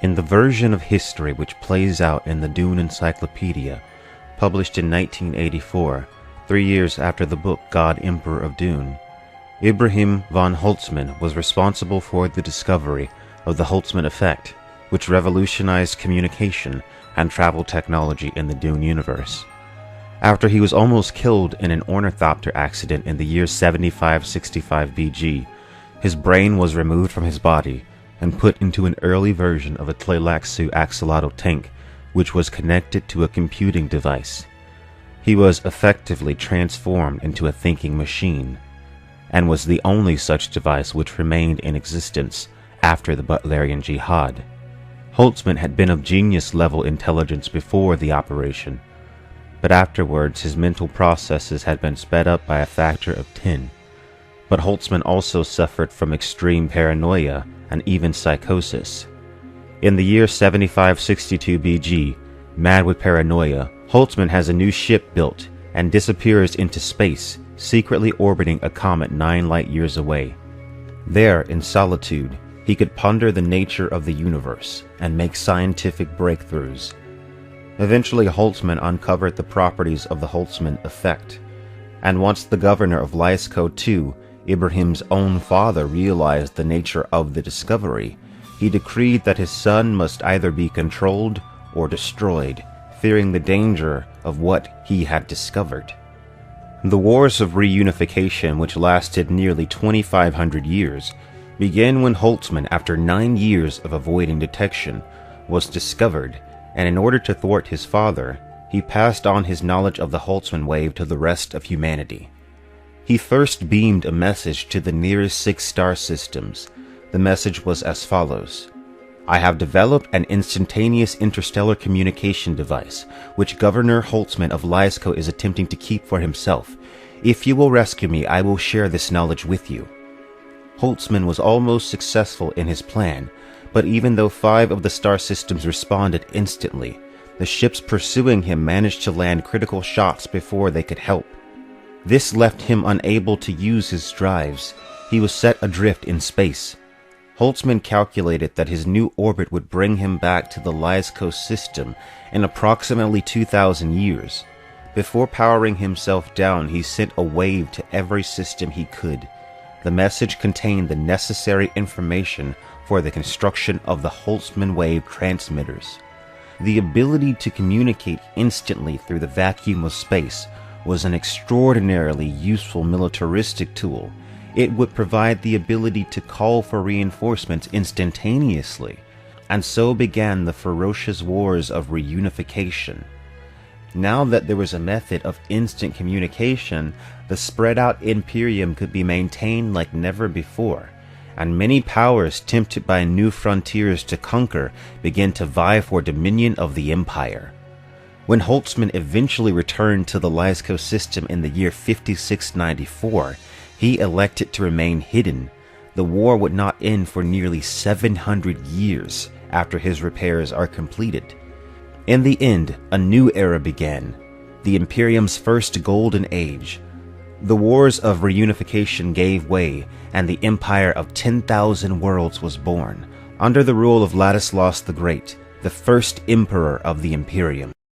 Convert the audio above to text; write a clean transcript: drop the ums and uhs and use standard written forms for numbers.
In the version of history which plays out in the Dune Encyclopedia, published in 1984, 3 years after the book God Emperor of Dune, Ibrahim Vaughn Holtzman was responsible for the discovery of the Holtzman effect, which revolutionized communication and travel technology in the Dune universe. After he was almost killed in an ornithopter accident in the year 7565 BG, his brain was removed from his body and put into an early version of a Tleilaxu axolotl tank, which was connected to a computing device. He was effectively transformed into a thinking machine, and was the only such device which remained in existence after the Butlerian Jihad. Holtzman had been of genius-level intelligence before the operation, but afterwards his mental processes had been sped up by a factor of 10. But Holtzman also suffered from extreme paranoia and even psychosis. In the year 7562 BG, mad with paranoia, Holtzman has a new ship built and disappears into space, secretly orbiting a comet 9 light-years away. There, in solitude, he could ponder the nature of the universe and make scientific breakthroughs. Eventually, Holtzman uncovered the properties of the Holtzman effect, and once the governor of Laysko II, Ibrahim's own father, realized the nature of the discovery, he decreed that his son must either be controlled or destroyed, fearing the danger of what he had discovered. The Wars of Reunification, which lasted nearly 2,500 years, began when Holtzman, after 9 years of avoiding detection, was discovered, and in order to thwart his father, he passed on his knowledge of the Holtzman wave to the rest of humanity. He first beamed a message to the nearest 6 star systems. The message was as follows: "I have developed an instantaneous interstellar communication device, which Governor Holtzman of Laysko is attempting to keep for himself. If you will rescue me, I will share this knowledge with you." Holtzman was almost successful in his plan, but even though 5 of the star systems responded instantly, the ships pursuing him managed to land critical shots before they could help. This left him unable to use his drives. He was set adrift in space. Holtzman calculated that his new orbit would bring him back to the Laysko system in approximately 2,000 years. Before powering himself down, he sent a wave to every system he could. The message contained the necessary information for the construction of the Holtzman wave transmitters. The ability to communicate instantly through the vacuum of space was an extraordinarily useful militaristic tool. It would provide the ability to call for reinforcements instantaneously, and so began the ferocious Wars of Reunification. Now that there was a method of instant communication, the spread-out Imperium could be maintained like never before, and many powers tempted by new frontiers to conquer began to vie for dominion of the Empire. When Holtzman eventually returned to the Laysko system in the year 5694, he elected to remain hidden. The war would not end for nearly 700 years after his repairs are completed. In the end, a new era began, the Imperium's first golden age. The Wars of Reunification gave way, and the Empire of 10,000 Worlds was born, under the rule of Ladislaus the Great, the first Emperor of the Imperium.